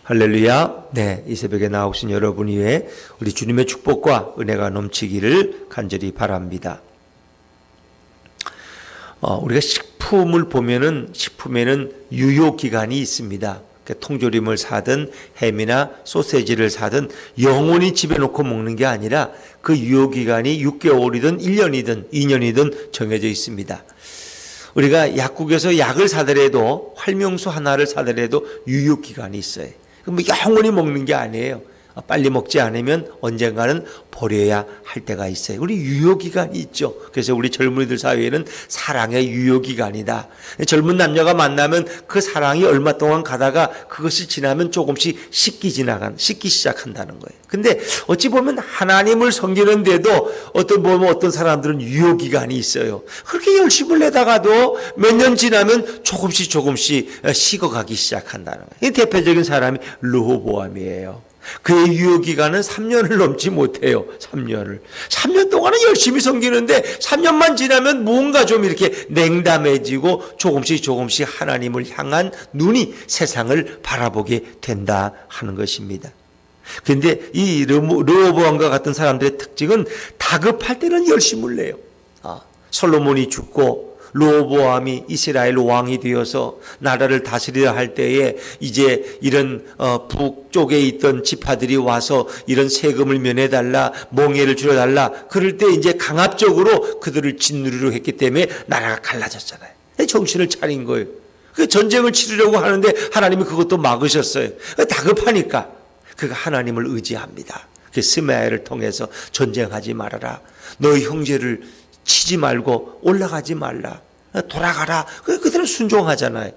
할렐루야. 네, 이 새벽에 나오신 여러분 위에 우리 주님의 축복과 은혜가 넘치기를 간절히 바랍니다. 우리가 식품을 보면은 식품에는 유효 기간이 있습니다. 통조림을 사든 햄이나 소세지를 사든 영원히 집에 놓고 먹는 게 아니라 그 유효 기간이 6개월이든 1년이든 2년이든 정해져 있습니다. 우리가 약국에서 약을 사더라도 활명수 하나를 사더라도 유효 기간이 있어요. 뭐 영원히 먹는 게 아니에요. 빨리 먹지 않으면 언젠가는 버려야 할 때가 있어요. 우리 유효기간이 있죠. 그래서 우리 젊은이들 사이에는 사랑의 유효기간이다. 젊은 남녀가 만나면 그 사랑이 얼마 동안 가다가 그것이 지나면 조금씩 식기 시작한다는 거예요. 근데 어찌 보면 하나님을 섬기는데도 어떤 사람들은 유효기간이 있어요. 그렇게 열심을 내다가도 몇 년 지나면 조금씩 식어가기 시작한다는 거예요. 대표적인 사람이 르호보암이에요. 그의 유효기간은 3년을 넘지 못해요. 3년 동안은 열심히 섬기는데 3년만 지나면 뭔가 좀 이렇게 냉담해지고 조금씩 하나님을 향한 눈이 세상을 바라보게 된다 하는 것입니다. 그런데 이 르호보암과 같은 사람들의 특징은 다급할 때는 열심을 내요. 솔로몬이 죽고 르호보암이 이스라엘 왕이 되어서 나라를 다스리려 할 때에 이제 이런 북쪽에 있던 지파들이 와서 이런 세금을 면해달라, 멍해를 줄여달라, 그럴 때 이제 강압적으로 그들을 짓누르려 했기 때문에 나라가 갈라졌잖아요. 정신을 차린 거예요. 그 전쟁을 치르려고 하는데 하나님이 그것도 막으셨어요. 다급하니까 그가 하나님을 의지합니다. 그 스메아를 통해서 전쟁하지 말아라, 너희 형제를 치지 말고 올라가지 말라, 돌아가라. 그들은 순종하잖아요.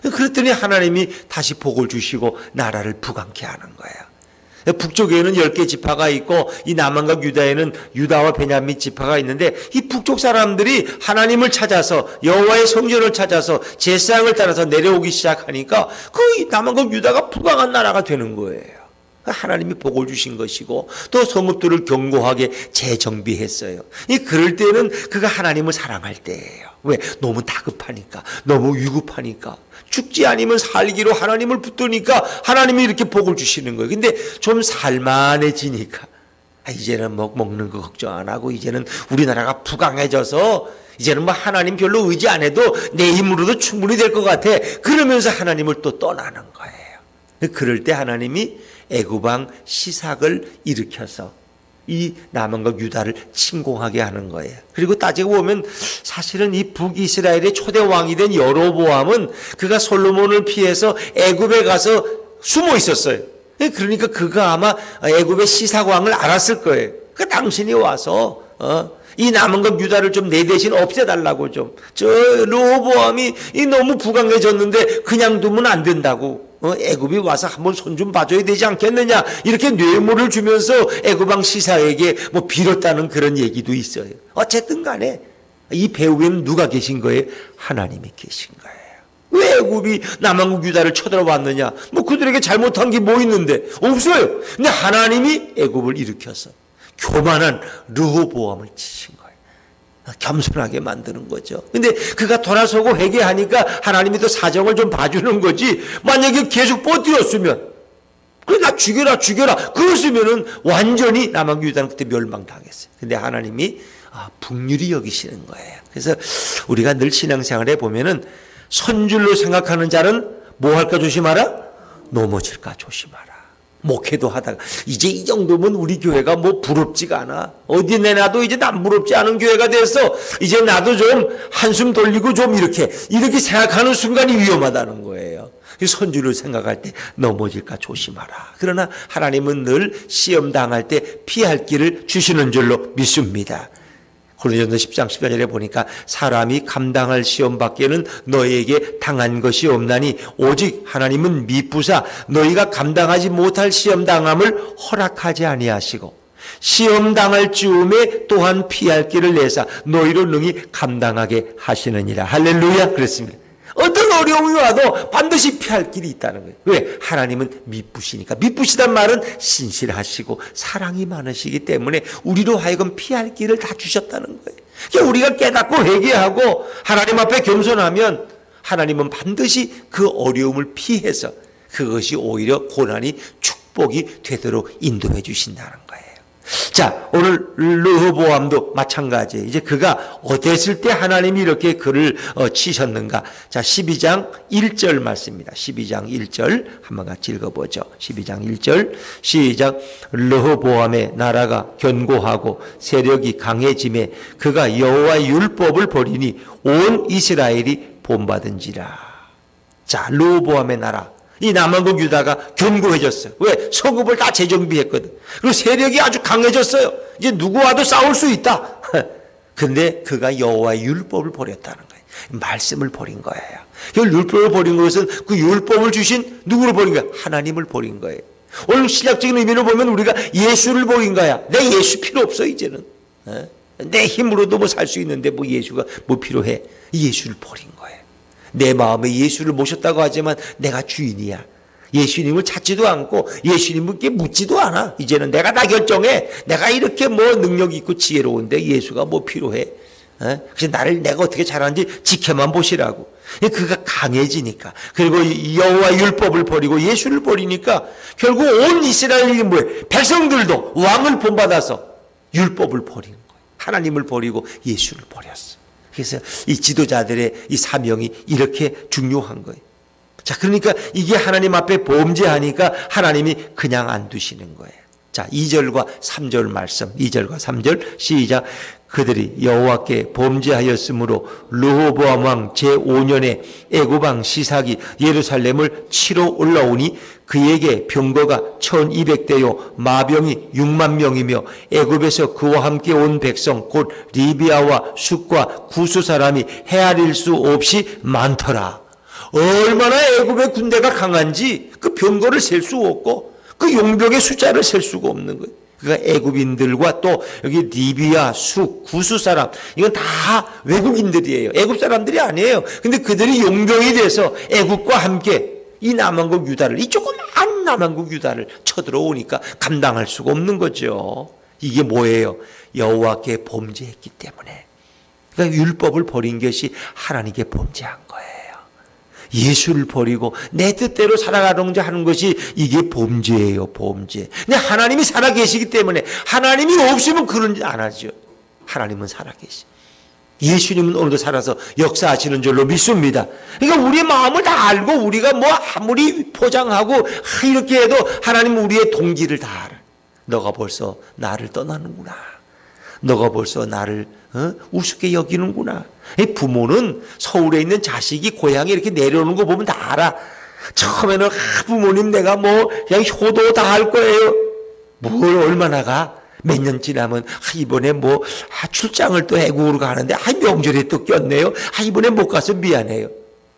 그랬더니 하나님이 다시 복을 주시고 나라를 부강케 하는 거예요. 북쪽에는 10개 지파가 있고 이 남한과 유다에는 유다와 베냐민 지파가 있는데 이 북쪽 사람들이 하나님을 찾아서 여호와의 성전을 찾아서 제사장을 따라서 내려오기 시작하니까 그 남한과 유다가 부강한 나라가 되는 거예요. 하나님이 복을 주신 것이고 또 성읍들을 견고하게 재정비했어요. 그럴 때는 그가 하나님을 사랑할 때예요. 왜? 너무 다급하니까, 너무 위급하니까, 죽지 않으면 살기로 하나님을 붙드니까 하나님이 이렇게 복을 주시는 거예요. 근데 좀 살만해지니까 이제는 먹는 거 걱정 안 하고 이제는 우리나라가 부강해져서 이제는 하나님 별로 의지 안 해도 내 힘으로도 충분히 될 것 같아. 그러면서 하나님을 또 떠나는 거예요. 그럴 때 하나님이 애굽왕 시삭을 일으켜서 이 남한과 유다를 침공하게 하는 거예요. 그리고 따지고 보면 사실은 이 북이스라엘의 초대 왕이 된 여로보암은 그가 솔로몬을 피해서 애굽에 가서 숨어 있었어요. 그러니까 그가 아마 애굽의 시삭왕을 알았을 거예요. 그 당신이 와서 이 남한과 유다를 좀 내 대신 없애달라고 좀. 저 르호보암이 너무 부강해졌는데 그냥 두면 안 된다고. 애굽이 와서 한번 손 좀 봐줘야 되지 않겠느냐, 이렇게 뇌물을 주면서 애굽왕 시사에게 빌었다는 그런 얘기도 있어요. 어쨌든 간에 이 배후에는 누가 계신 거예요? 하나님이 계신 거예요. 왜 애굽이 남한국 유다를 쳐들어왔느냐? 그들에게 잘못한 게 뭐 있는데? 없어요. 근데 하나님이 애굽을 일으켜서 교만한 르호보암을 치신 거예요. 겸손하게 만드는 거죠. 근데 그가 돌아서고 회개하니까 하나님이 또 사정을 좀 봐주는 거지. 만약에 계속 버티었으면, 그래 나 죽여라 그랬으면은 완전히 남한국 유다는 그때 멸망당했어요. 근데 하나님이 긍휼히 여기시는 거예요. 그래서 우리가 늘 신앙생활에 보면은 선줄로 생각하는 자는 뭐 할까 조심하라? 넘어질까 조심하라. 목회도 하다가 이제 이 정도면 우리 교회가 부럽지가 않아. 어디 내놔도 이제 난 부럽지 않은 교회가 돼서 이제 나도 좀 한숨 돌리고 좀 이렇게 생각하는 순간이 위험하다는 거예요. 선주를 생각할 때 넘어질까 조심하라. 그러나 하나님은 늘 시험 당할 때 피할 길을 주시는 줄로 믿습니다. 고린도전서 10장 14절에 보니까 사람이 감당할 시험 밖에는 너희에게 당한 것이 없나니 오직 하나님은 미쁘사 너희가 감당하지 못할 시험 당함을 허락하지 아니하시고 시험 당할 즈음에 또한 피할 길을 내사 너희로 능히 감당하게 하시느니라. 할렐루야. 그랬습니다. 어떤 어려움이 와도 반드시 피할 길이 있다는 거예요. 왜? 하나님은 미쁘시니까. 미쁘시단 말은 신실하시고 사랑이 많으시기 때문에 우리로 하여금 피할 길을 다 주셨다는 거예요. 그러니까 우리가 깨닫고 회개하고 하나님 앞에 겸손하면 하나님은 반드시 그 어려움을 피해서 그것이 오히려 고난이 축복이 되도록 인도해 주신다는 거예요. 자, 오늘 르호보암도 마찬가지예요. 이제 그가 어땠을 때 하나님이 이렇게 그를 치셨는가. 자, 12장 1절 말씀입니다. 12장 1절 한번 같이 읽어보죠. 12장 1절 시작. 르호보암의 나라가 견고하고 세력이 강해짐에 그가 여호와의 율법을 버리니 온 이스라엘이 본받은지라. 자, 르호보암의 나라, 이 남한국 유다가 견고해졌어요. 왜? 성읍을 다 재정비했거든. 그리고 세력이 아주 강해졌어요. 이제 누구와도 싸울 수 있다. 근데 그가 여호와의 율법을 버렸다는 거예요. 말씀을 버린 거예요. 그 율법을 버린 것은 그 율법을 주신 누구를 버린 거야? 하나님을 버린 거예요. 오늘 신약적인 의미로 보면 우리가 예수를 버린 거야. 내 예수 필요 없어 이제는. 내 힘으로도 뭐 살 수 있는데 뭐 예수가 뭐 필요해? 예수를 버린 거예요. 내 마음에 예수를 모셨다고 하지만 내가 주인이야. 예수님을 찾지도 않고 예수님께 묻지도 않아. 이제는 내가 다 결정해. 내가 이렇게 뭐 능력 있고 지혜로운데 예수가 뭐 필요해? 그래서 나를 내가 어떻게 잘하는지 지켜만 보시라고. 그가 강해지니까, 그리고 여호와 율법을 버리고 예수를 버리니까 결국 온 이스라엘이 뭐예요? 백성들도 왕을 본받아서 율법을 버리는 거예요. 하나님을 버리고 예수를 버렸어. 그래서 이 지도자들의 이 사명이 이렇게 중요한 거예요. 자, 그러니까 이게 하나님 앞에 범죄하니까 하나님이 그냥 안 두시는 거예요. 자, 2절과 3절 말씀, 2절과 3절 시작. 그들이 여호와께 범죄하였으므로 르호보암 왕 제5년에 애굽 왕 시삭이 예루살렘을 치러 올라오니 그에게 병거가 1200대요 마병이 6만 명이며 애굽에서 그와 함께 온 백성 곧 리비아와 숫과 구스 사람이 헤아릴 수 없이 많더라. 얼마나 애굽의 군대가 강한지 그 병거를 셀 수 없고 그 용병의 숫자를 셀 수가 없는 거예요. 그러니까 애굽인들과 또 여기 리비아, 숫, 구스 사람, 이건 다 외국인들이에요. 애굽 사람들이 아니에요. 근데 그들이 용병이 돼서 애굽과 함께 이 남한국 유다를, 이 조그만 남한국 유다를 쳐들어오니까 감당할 수가 없는 거죠. 이게 뭐예요? 여호와께 범죄했기 때문에. 그러니까 율법을 버린 것이 하나님께 범죄한 거예요. 예수를 버리고 내 뜻대로 살아가는지 하는 것이 이게 범죄예요, 범죄. 근데 하나님이 살아계시기 때문에, 하나님이 없으면 그런 일 안 하죠. 하나님은 살아계시. 예수님은 오늘도 살아서 역사하시는 줄로 믿습니다. 그러니까 우리의 마음을 다 알고 우리가 뭐 아무리 포장하고 이렇게 해도 하나님은 우리의 동기를 다 알아. 너가 벌써 나를 떠나는구나. 너가 벌써 나를 우습게 여기는구나. 부모는 서울에 있는 자식이 고향에 이렇게 내려오는 거 보면 다 알아. 처음에는 부모님 내가 뭐 그냥 효도 다 할 거예요. 뭘 얼마나 가? 몇 년 지나면 이번에 뭐 출장을 또 애국으로 가는데 명절에 또 꼈네요. 이번에 못 가서 미안해요.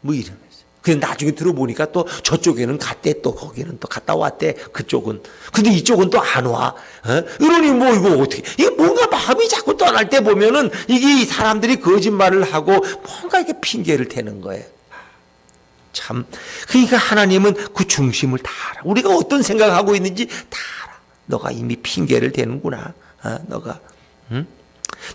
뭐 이러면서. 근데 나중에 들어보니까 또 저쪽에는 갔대, 또 거기는 또 갔다 왔대, 그쪽은. 근데 이쪽은 또 안 와. 이러니 뭐 이거 어떻게, 이게 뭔가 마음이 자꾸 떠날 때 보면은 이게 사람들이 거짓말을 하고 뭔가 이렇게 핑계를 대는 거예요. 참. 그러니까 하나님은 그 중심을 다 알아. 우리가 어떤 생각하고 있는지 다 알아. 너가 이미 핑계를 대는구나. 너가, 응?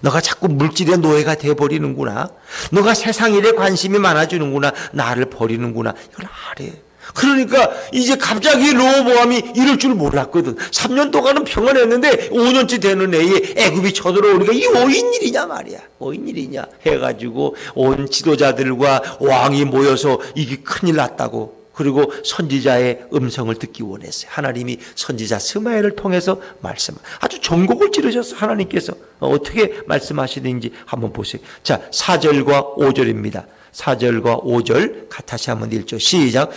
너가 자꾸 물질의 노예가 돼버리는구나. 너가 세상 일에 관심이 많아지는구나. 나를 버리는구나. 이걸 알아요. 그러니까 이제 갑자기 르호보암이 이럴 줄 몰랐거든. 3년 동안은 평안했는데 5년째 되는 애에 애굽이 쳐들어오니까 이 오인일이냐 말이야. 오인일이냐 해가지고 온 지도자들과 왕이 모여서 이게 큰일 났다고. 그리고 선지자의 음성을 듣기 원했어요. 하나님이 선지자 스마엘을 통해서 아주 전곡을 찌르셨어요. 하나님께서 어떻게 말씀하시는지 한번 보세요. 자, 4절과 5절입니다. 4절과 5절 다시 한번 읽죠. 시작.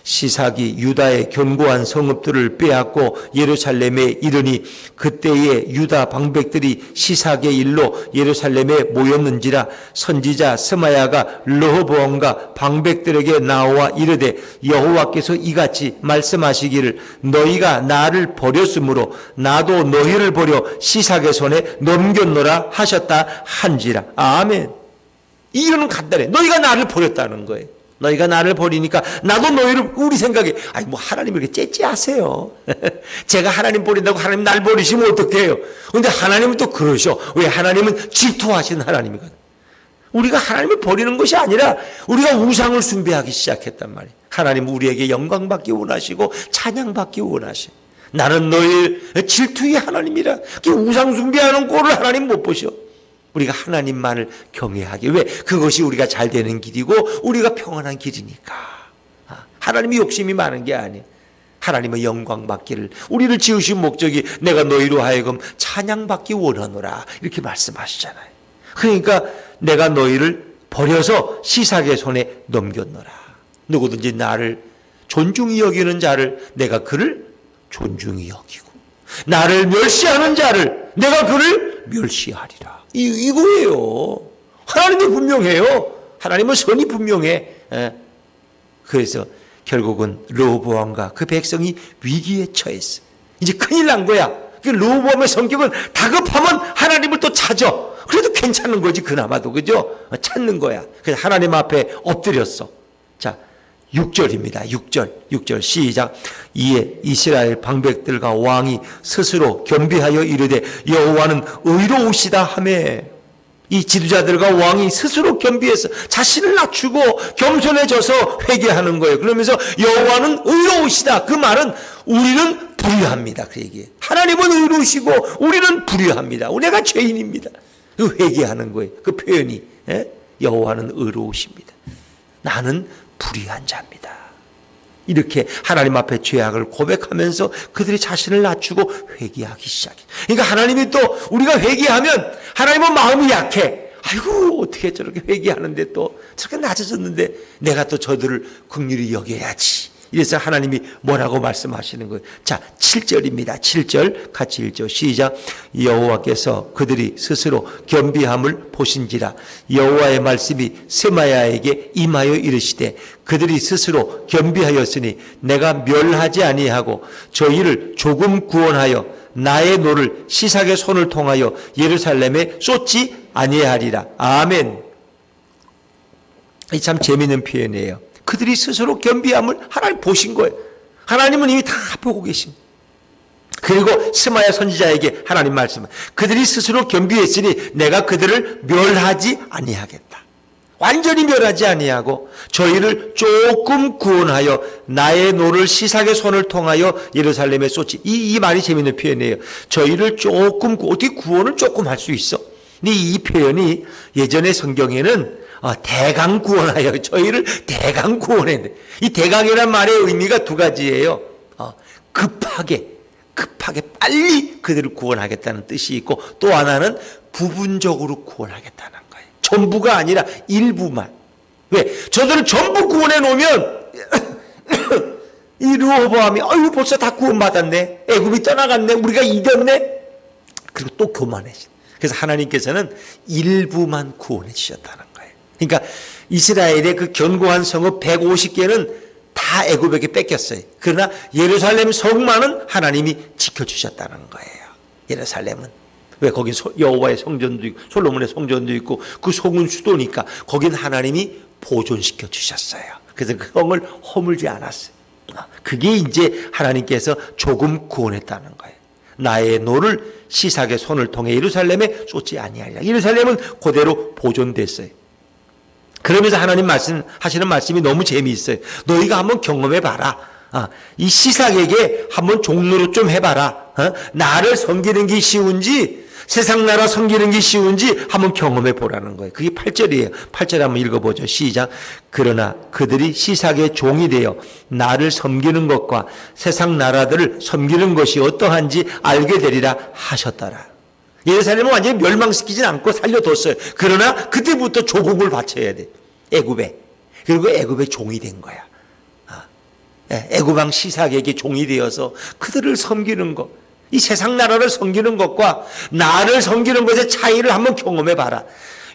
시삭이 유다의 견고한 성읍들을 빼앗고 예루살렘에 이르니 그때에 유다 방백들이 시삭의 일로 예루살렘에 모였는지라. 선지자 스마야가 르호보암과 방백들에게 나와 이르되 여호와께서 이같이 말씀하시기를 너희가 나를 버렸으므로 나도 너희를 버려 시삭의 손에 넘겼노라 하셨다 한지라. 아멘. 이유는 간단해. 너희가 나를 버렸다는 거예요. 너희가 나를 버리니까 나도 너희를, 우리 생각에 뭐 하나님 이렇게 째째하세요. 제가 하나님 버린다고 하나님 날 버리시면 어떡해요? 근데 하나님은 또 그러셔. 왜? 하나님은 질투하시는 하나님이거든. 우리가 하나님을 버리는 것이 아니라 우리가 우상을 숭배하기 시작했단 말이에요. 하나님은 우리에게 영광받기 원하시고 찬양받기 원하시고, 나는 너의 질투의 하나님이라. 우상 숭배하는 꼴을 하나님 못 보셔. 우리가 하나님만을 경외하게. 왜? 그것이 우리가 잘 되는 길이고 우리가 평안한 길이니까. 하나님이 욕심이 많은 게 아니에요. 하나님의 영광 받기를, 우리를 지으신 목적이 내가 너희로 하여금 찬양받기 원하노라, 이렇게 말씀하시잖아요. 그러니까 내가 너희를 버려서 시삭의 손에 넘겼노라. 누구든지 나를 존중히 여기는 자를 내가 그를 존중히 여기고, 나를 멸시하는 자를 내가 그를 멸시하리라. 이거예요. 하나님은 분명해요. 하나님은 선이 분명해. 그래서 결국은 르호보암과 그 백성이 위기에 처했어. 이제 큰일 난 거야. 르호보암의 성격은 다급하면 하나님을 또 찾아. 그래도 괜찮은 거지, 그나마도. 그죠? 찾는 거야. 그래서 하나님 앞에 엎드렸어. 자, 6절입니다. 6절 시작. 이에 이스라엘 방백들과 왕이 스스로 겸비하여 이르되 여호와는 의로우시다 하매, 이 지도자들과 왕이 스스로 겸비해서 자신을 낮추고 겸손해져서 회개하는 거예요. 그러면서 여호와는 의로우시다. 그 말은 우리는 불의합니다. 그 얘기예요. 하나님은 의로우시고 우리는 불의합니다. 우리가 죄인입니다. 그 회개하는 거예요. 그 표현이, 여호와는 의로우십니다. 나는 불의한 자입니다. 이렇게 하나님 앞에 죄악을 고백하면서 그들이 자신을 낮추고 회개하기 시작해요. 그러니까 하나님이 또 우리가 회개하면, 하나님은 마음이 약해. 아이고, 어떻게 저렇게 회개하는데 또 저렇게 낮아졌는데 내가 또 저들을 긍휼히 여겨야지. 이래서 하나님이 뭐라고 말씀하시는 거예요. 자, 7절입니다. 7절 같이 읽죠. 시작. 여호와께서 그들이 스스로 겸비함을 보신지라 여호와의 말씀이 세마야에게 임하여 이르시되 그들이 스스로 겸비하였으니 내가 멸하지 아니하고 저희를 조금 구원하여 나의 노를 시삭의 손을 통하여 예루살렘에 쏟지 아니하리라. 아멘. 이 참 재미있는 표현이에요. 그들이 스스로 겸비함을 하나님 보신 거예요. 하나님은 이미 다 보고 계신 거예요. 그리고 스마야 선지자에게 하나님 말씀, 그들이 스스로 겸비했으니 내가 그들을 멸하지 아니하겠다. 완전히 멸하지 아니하고 저희를 조금 구원하여 나의 노를 시삭의 손을 통하여 예루살렘에 쏟지. 이 말이 재미있는 표현이에요. 저희를 조금, 어떻게 구원을 조금 할 수 있어? 근데 이 표현이 예전의 성경에는 대강 구원하여, 저희를 대강 구원해야 돼. 이 대강이라는 말의 의미가 두 가지예요. 급하게 빨리 그들을 구원하겠다는 뜻이 있고, 또 하나는 부분적으로 구원하겠다는 거예요. 전부가 아니라 일부만. 왜? 저들을 전부 구원해 놓으면 이 르호보암이 아유 벌써 다 구원받았네, 애굽이 떠나갔네, 우리가 이겼네, 그리고 또 교만해져. 그래서 하나님께서는 일부만 구원해 주셨다는 거예요. 그러니까 이스라엘의 그 견고한 성읍 150개는 다 애굽에게 뺏겼어요. 그러나 예루살렘 성만은 하나님이 지켜주셨다는 거예요. 예루살렘은. 왜? 거긴 여호와의 성전도 있고 솔로몬의 성전도 있고 그 성은 수도니까 거긴 하나님이 보존시켜 주셨어요. 그래서 그 성을 허물지 않았어요. 그게 이제 하나님께서 조금 구원했다는 거예요. 나의 노를 시삭의 손을 통해 예루살렘에 쏟지 아니하리라. 예루살렘은 그대로 보존됐어요. 그러면서 하나님 하시는 말씀이 너무 재미있어요. 너희가 한번 경험해봐라. 이 시삭에게 한번 종로로 좀 해봐라. 나를 섬기는 게 쉬운지 세상 나라 섬기는 게 쉬운지 한번 경험해보라는 거예요. 그게 8절이에요. 8절 한번 읽어보죠. 시작. 그러나 그들이 시삭의 종이 되어 나를 섬기는 것과 세상 나라들을 섬기는 것이 어떠한지 알게 되리라 하셨더라. 예루살렘은 완전히 멸망시키진 않고 살려뒀어요. 그러나 그때부터 조국을 바쳐야 돼. 애굽에. 그리고 애굽의 종이 된 거야. 애굽왕 시삭에게 종이 되어서 그들을 섬기는 것, 이 세상 나라를 섬기는 것과 나를 섬기는 것의 차이를 한번 경험해 봐라.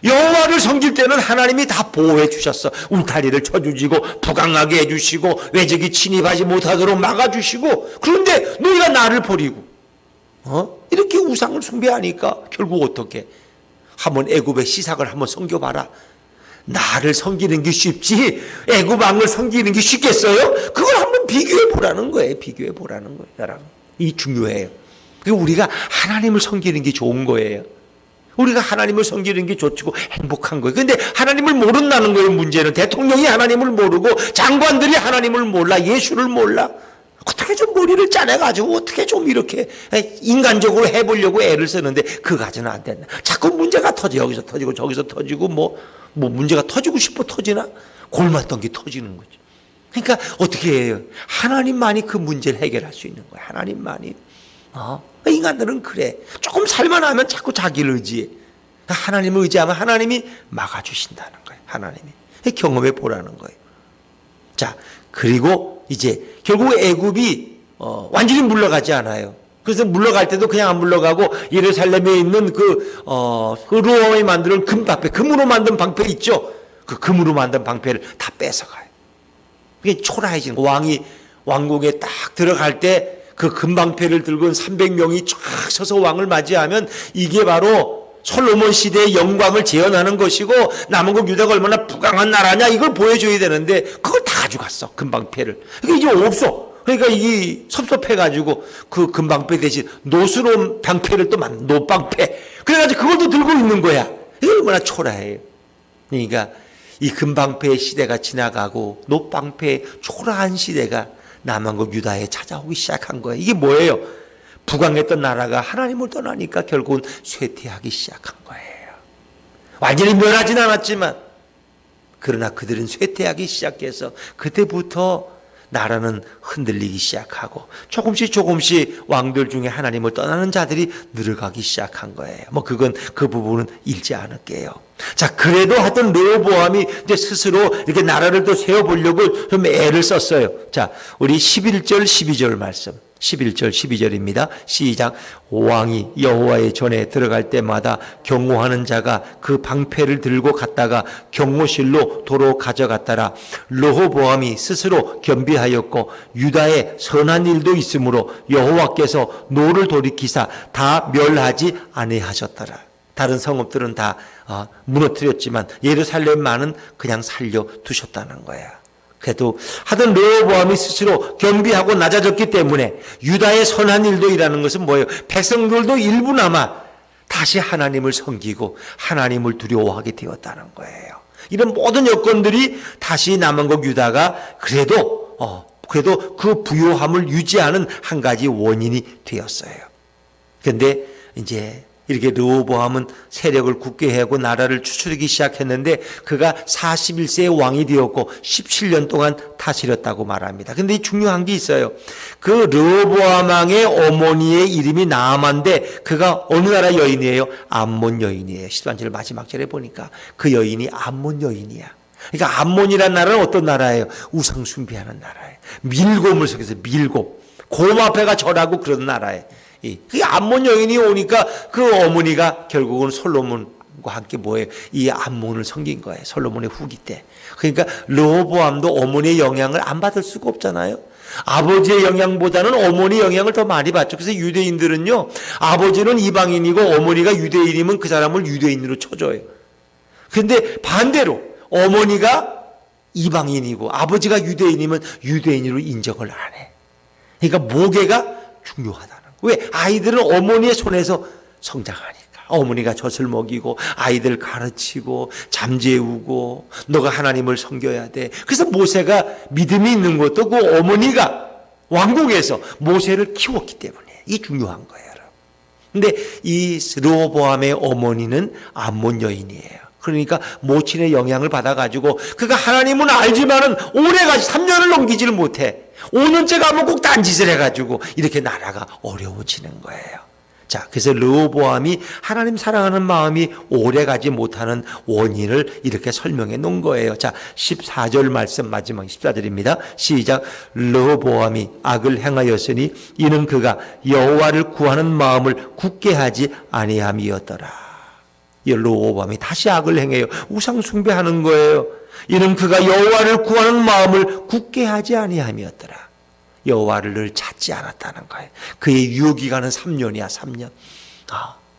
여호와를 섬길 때는 하나님이 다 보호해 주셨어. 울타리를 쳐주시고 부강하게 해주시고 외적이 침입하지 못하도록 막아주시고, 그런데 너희가 나를 버리고 이렇게 우상을 숭배하니까 결국 어떻게? 한번 애굽의 시삭을 한번 섬겨봐라. 나를 섬기는 게 쉽지 애굽 왕을 섬기는 게 쉽겠어요? 그걸 한번 비교해 보라는 거예요. 비교해 보라는 거예요. 여러분, 이 중요해요. 우리가 하나님을 섬기는 게 좋은 거예요. 우리가 하나님을 섬기는 게 좋고 행복한 거예요. 근데 하나님을 모른다는 거예요. 문제는 대통령이 하나님을 모르고 장관들이 하나님을 몰라, 예수를 몰라. 어떻게 좀 머리를 짜내가지고 어떻게 좀 이렇게 인간적으로 해보려고 애를 쓰는데 그까지는 안 된다. 자꾸 문제가 터져. 여기서 터지고 저기서 터지고 뭐 문제가 터지고 싶어 터지나? 골맞던 게 터지는 거죠. 그러니까 어떻게 해요? 하나님만이 그 문제를 해결할 수 있는 거예요. 하나님만이. 인간들은 그래. 조금 살만하면 자꾸 자기를 의지해. 하나님을 의지하면 하나님이 막아주신다는 거예요. 하나님이. 경험해 보라는 거예요. 자, 그리고 이제 결국 애굽이 완전히 물러가지 않아요. 그래서 물러갈 때도 그냥 안 물러가고 예루살렘에 있는 르호보암이 만드는 금방패, 금으로 만든 방패 있죠. 그 금으로 만든 방패를 다 뺏어가요. 그게 초라해지는 거. 왕이 왕궁에 딱 들어갈 때 그 금방패를 들고 300명이 쫙 서서 왕을 맞이하면 이게 바로 솔로몬 시대의 영광을 재현하는 것이고 남은국 유다가 얼마나 부강한 나라냐 이걸 보여줘야 되는데 그걸 다 가져갔어. 금방패를. 이게 이제 없어. 그러니까 이게 섭섭해가지고 그 금방패 대신 노스로 방패를 또 노방패. 그래가지고 그걸 또 들고 있는 거야. 이게 얼마나 초라해요. 그러니까 이 금방패의 시대가 지나가고 노방패의 초라한 시대가 남한국 유다에 찾아오기 시작한 거예요. 이게 뭐예요? 부강했던 나라가 하나님을 떠나니까 결국은 쇠퇴하기 시작한 거예요. 완전히 멸하진 않았지만 그러나 그들은 쇠퇴하기 시작해서 그때부터 나라는 흔들리기 시작하고 조금씩 왕들 중에 하나님을 떠나는 자들이 늘어가기 시작한 거예요. 그건 그 부분은 읽지 않을게요. 자, 그래도 하여튼 르호보암이 이제 스스로 이렇게 나라를 또 세워보려고 좀 애를 썼어요. 자, 우리 11절 12절 말씀. 11절 12절입니다. 시작. 왕이 여호와의 전에 들어갈 때마다 경호하는 자가 그 방패를 들고 갔다가 경호실로 도로 가져갔더라. 르호보암이 스스로 겸비하였고 유다에 선한 일도 있으므로 여호와께서 노를 돌이키사 다 멸하지 아니하셨더라. 다른 성읍들은 다 무너뜨렸지만 예루살렘만은 그냥 살려두셨다는 거야. 그래도 하던 르호보암이 스스로 겸비하고 낮아졌기 때문에 유다의 선한 일도 일하는 것은 뭐예요? 백성들도 일부나마 다시 하나님을 섬기고 하나님을 두려워하게 되었다는 거예요. 이런 모든 여건들이 다시 남한국 유다가 그래도 그 부요함을 유지하는 한 가지 원인이 되었어요. 그런데 이제 이렇게 르호보암은 세력을 굳게 해고 나라를 추스르기 시작했는데 그가 41세의 왕이 되었고 17년 동안 다스렸다고 말합니다. 근데 이 중요한 게 있어요. 그 르호보암 왕의 어머니의 이름이 나아만데 그가 어느 나라 여인이에요? 암몬 여인이에요. 13절 마지막 절에 보니까 그 여인이 암몬 여인이야. 그러니까 암몬이라는 나라는 어떤 나라예요? 우상 숭배하는 나라예요. 밀곰을 속에서 밀곰. 곰 앞에가 절하고 그런 나라예요. 그 암몬 여인이 오니까 그 어머니가 결국은 솔로몬과 함께 뭐예요? 이 암몬을 섬긴 거예요. 솔로몬의 후기 때. 그러니까 르호보암도 어머니의 영향을 안 받을 수가 없잖아요. 아버지의 영향보다는 어머니의 영향을 더 많이 받죠. 그래서 유대인들은요, 아버지는 이방인이고 어머니가 유대인이면 그 사람을 유대인으로 쳐줘요. 그런데 반대로 어머니가 이방인이고 아버지가 유대인이면 유대인으로 인정을 안 해. 그러니까 모계가 중요하다는 거예요. 왜? 아이들은 어머니의 손에서 성장하니까. 어머니가 젖을 먹이고 아이들 가르치고 잠재우고 너가 하나님을 섬겨야 돼. 그래서 모세가 믿음이 있는 것도 그 어머니가 왕궁에서 모세를 키웠기 때문에 이게 중요한 거예요. 근데 이 르호보암의 어머니는 암몬 여인이에요. 그러니까 모친의 영향을 받아가지고 그가 하나님은 알지만은 오래가지 3년을 넘기지를 못해. 5년째 가면 꼭 딴짓을 해가지고 이렇게 나라가 어려워지는 거예요. 자, 그래서 르호보암이 하나님 사랑하는 마음이 오래가지 못하는 원인을 이렇게 설명해 놓은 거예요. 자, 14절 말씀 마지막 14절입니다. 시작. 르호보암이 악을 행하였으니 이는 그가 여호와를 구하는 마음을 굳게 하지 아니함이었더라. 르호보암이 다시 악을 행해요. 우상 숭배하는 거예요. 이는 그가 여호와를 구하는 마음을 굳게 하지 아니함이었더라. 여호와를 찾지 않았다는 거예요. 그의 유효기간은 3년이야. 3년.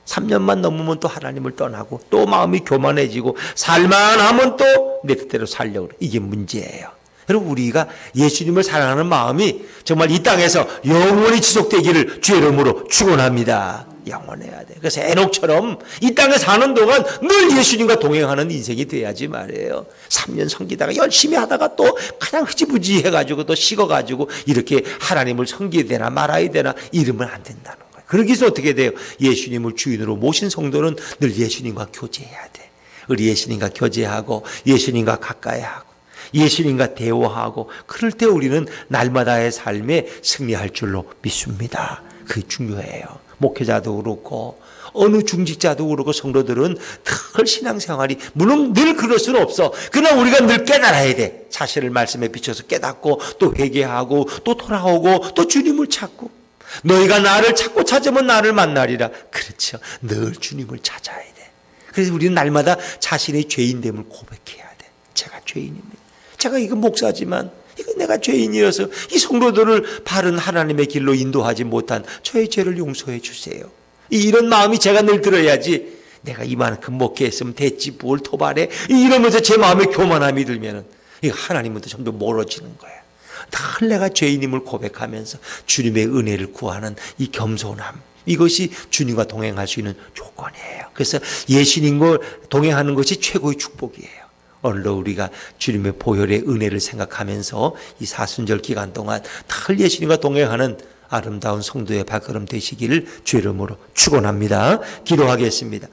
3년만 넘으면 또 하나님을 떠나고 또 마음이 교만해지고 살만하면 또 내 뜻대로 살려고 그래. 이게 문제예요. 여러분, 우리가 예수님을 사랑하는 마음이 정말 이 땅에서 영원히 지속되기를 주의 이름으로 축원합니다. 영원해야 돼. 그래서 에녹처럼 이 땅에 사는 동안 늘 예수님과 동행하는 인생이 돼야지 말이에요. 3년 섬기다가 열심히 하다가 또 그냥 흐지부지 해가지고 또 식어가지고 이렇게 하나님을 섬겨야 되나 말아야 되나 이러면 안 된다는 거예요. 그러기 위해서 어떻게 돼요? 예수님을 주인으로 모신 성도는 늘 예수님과 교제해야 돼. 우리 예수님과 교제하고 예수님과 가까이 하고 예수님과 대화하고 그럴 때 우리는 날마다의 삶에 승리할 줄로 믿습니다. 그게 중요해요. 목회자도 그렇고 어느 중직자도 그렇고 성도들은 늘 신앙생활이 물론 늘 그럴 수는 없어. 그러나 우리가 늘 깨달아야 돼. 사실을 말씀에 비춰서 깨닫고 또 회개하고 또 돌아오고 또 주님을 찾고 너희가 나를 찾고 찾으면 나를 만나리라. 그렇죠. 늘 주님을 찾아야 돼. 그래서 우리는 날마다 자신의 죄인됨을 고백해야 돼. 제가 죄인입니다. 제가 이거 목사지만 이거 내가 죄인이어서 이 성도들을 바른 하나님의 길로 인도하지 못한 저의 죄를 용서해 주세요. 이런 마음이 제가 늘 들어야지 내가 이만큼 목회했으면 됐지 뭘 토발해 이러면서 제 마음에 교만함이 들면은 이거 하나님부터 점점 멀어지는 거예요. 늘 내가 죄인임을 고백하면서 주님의 은혜를 구하는 이 겸손함 이것이 주님과 동행할 수 있는 조건이에요. 그래서 예수님과 동행하는 것이 최고의 축복이에요. 오늘도 우리가 주님의 보혈의 은혜를 생각하면서 이 사순절 기간 동안 늘 예수님과 동행하는 아름다운 성도의 발걸음 되시기를 주의 이름으로 축원합니다. 기도하겠습니다.